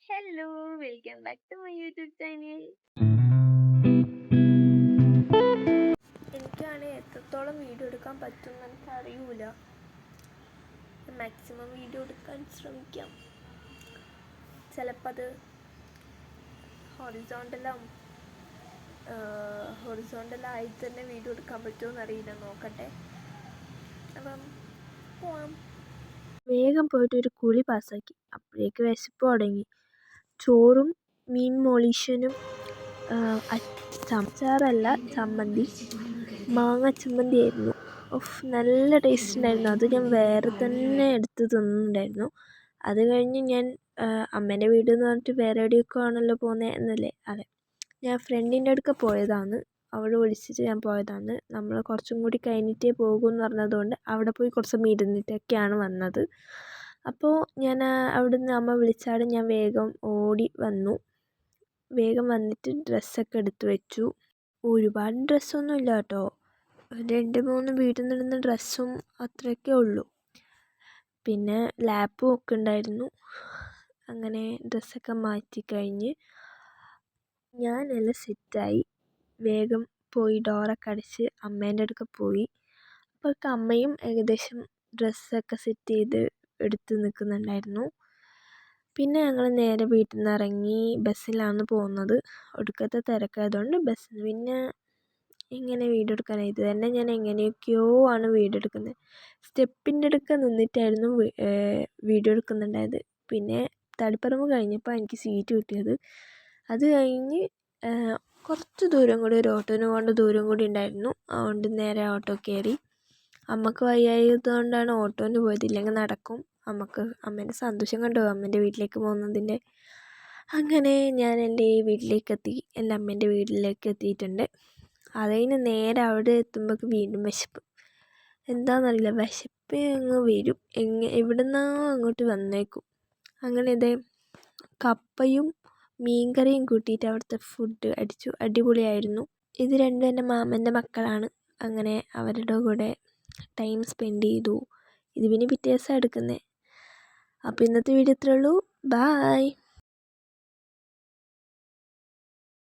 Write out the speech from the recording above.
Hello, welcome back to my YouTube channel. എനിക്കാണെങ്കിൽ എത്രത്തോളം video എടുക്കാൻ പറ്റുമെന്ന് എനിക്ക് അറിയൂല. മാക്സിമം വീഡിയോ എടുക്കാൻ ശ്രമിക്കാം. ചിലപ്പോൾ അത് ഹൊറിസോണ്ടലായി തന്നെ വീഡിയോ എടുക്കാൻ പറ്റുമോ അറിയില്ല, നോക്കട്ടെ. അപ്പം പോവാം. വേഗം പോയിട്ട് ഒരു കുളി പാസ്സാക്കി. അപ്പോഴേക്ക് വിശപ്പ് തുടങ്ങി. ചോറും മീൻ മൊളീഷനും അച്ചാറല്ല, ചമ്മന്തി, മാങ്ങ ചമ്മന്തി ആയിരുന്നു. നല്ല ടേസ്റ്റ് ഉണ്ടായിരുന്നു. അത് ഞാൻ വേറെ തന്നെ എടുത്ത് തിന്നിട്ടുണ്ടായിരുന്നു. അത് കഴിഞ്ഞ് ഞാൻ അമ്മേൻ്റെ വീട് എന്ന് പറഞ്ഞിട്ട് വേറെ എവിടെയൊക്കെ ആണല്ലോ പോകുന്നത് എന്നല്ലേ, അതെ, ഞാൻ ഫ്രണ്ടിൻ്റെ അടുക്ക പോയതാണ്. അവൾ വിളിച്ചിട്ട് ഞാൻ പോയതാണ്. നമ്മൾ കുറച്ചും കൂടി കഴിഞ്ഞിട്ടേ പോകുമെന്ന് പറഞ്ഞതുകൊണ്ട് അവിടെ പോയി കുറച്ച് ഇരുന്നിട്ടൊക്കെയാണ് വന്നത്. അപ്പോൾ ഞാൻ അവിടുന്ന് അമ്മ വിളിച്ചാൽ ഞാൻ വേഗം ഓടി വന്നു. വേഗം വന്നിട്ട് ഡ്രസ്സൊക്കെ എടുത്ത് വെച്ചു. ഒരുപാട് ഡ്രസ്സൊന്നും ഇല്ല കേട്ടോ, 2-3 വീട്ടിൽ നിന്നിടുന്ന ഡ്രസ്സും അത്രയൊക്കെ ഉള്ളൂ. പിന്നെ ലാപ്പും ഒക്കെ ഉണ്ടായിരുന്നു. അങ്ങനെ ഡ്രസ്സൊക്കെ മാറ്റി കഴിഞ്ഞ് ഞാനെല്ലാം സെറ്റായി. വേഗം പോയി ഡോറൊക്കെ അടച്ച് അമ്മേൻ്റെ അടുക്ക പോയി. അപ്പോഴൊക്കെ അമ്മയും ഏകദേശം ഡ്രസ്സൊക്കെ സെറ്റ് ചെയ്ത് എടുത്ത് നിൽക്കുന്നുണ്ടായിരുന്നു. പിന്നെ ഞങ്ങൾ നേരെ വീട്ടിൽ നിന്ന് ഇറങ്ങി ബസ്സിലാണ് പോകുന്നത്. ഒടുക്കത്തെ തിരക്കായതുകൊണ്ട് ബസ്സിന് പിന്നെ ഇങ്ങനെ വീഡിയോ എടുക്കാനായി. ഇത് തന്നെ ഞാൻ എങ്ങനെയൊക്കെയോ ആണ് വീഡിയോ എടുക്കുന്നത്. സ്റ്റെപ്പിൻ്റെ അടുക്ക നിന്നിട്ടായിരുന്നു വീഡിയോ എടുക്കുന്നുണ്ടായത്. പിന്നെ തളിപ്പറമ്പ് കഴിഞ്ഞപ്പോൾ എനിക്ക് സീറ്റ് കിട്ടിയത്. അത് കഴിഞ്ഞ് കുറച്ച് ദൂരം കൂടി, ഒരു ഓട്ടോന് പോകേണ്ട ദൂരം കൂടി ഉണ്ടായിരുന്നു. അതുകൊണ്ട് നേരെ ഓട്ടോ കയറി. അമ്മക്ക് വയ്യായതുകൊണ്ടാണ് ഓട്ടോന് പോയത്, ഇല്ലെങ്കിൽ നടക്കും. അമ്മേൻ്റെ സന്തോഷം കണ്ടോ, അമ്മേൻ്റെ വീട്ടിലേക്ക് പോകുന്നതിൻ്റെ. അങ്ങനെ ഞാൻ എൻ്റെ വീട്ടിലേക്ക് എത്തി. എൻ്റെ അമ്മേൻ്റെ വീട്ടിലേക്ക് എത്തിയിട്ടുണ്ട്. അതിന് നേരെ അവിടെ എത്തുമ്പോൾ വീണ്ടും വിശപ്പ്. എന്താണെന്നറിയില്ല, വിശപ്പ് അങ്ങ് വരും, എവിടുന്നോ അങ്ങോട്ട് വന്നേക്കും. അങ്ങനെ ഇതേ കപ്പയും മീൻകറിയും കൂട്ടിയിട്ട് അവിടുത്തെ ഫുഡ് അടിച്ചു. അടിപൊളിയായിരുന്നു. ഇത് രണ്ടും എൻ്റെ മാമൻ്റെ മക്കളാണ്. അങ്ങനെ അവരുടെ കൂടെ ടൈം സ്പെൻഡ് ചെയ്തു. ഇത് പിന്നെ പിറ്റേ ദിവസം എടുക്കുന്നത്. അപ്പോൾ ഇന്നത്തെ വീഡിയോ ഇത്രയേ ഉള്ളൂ. ബായ്.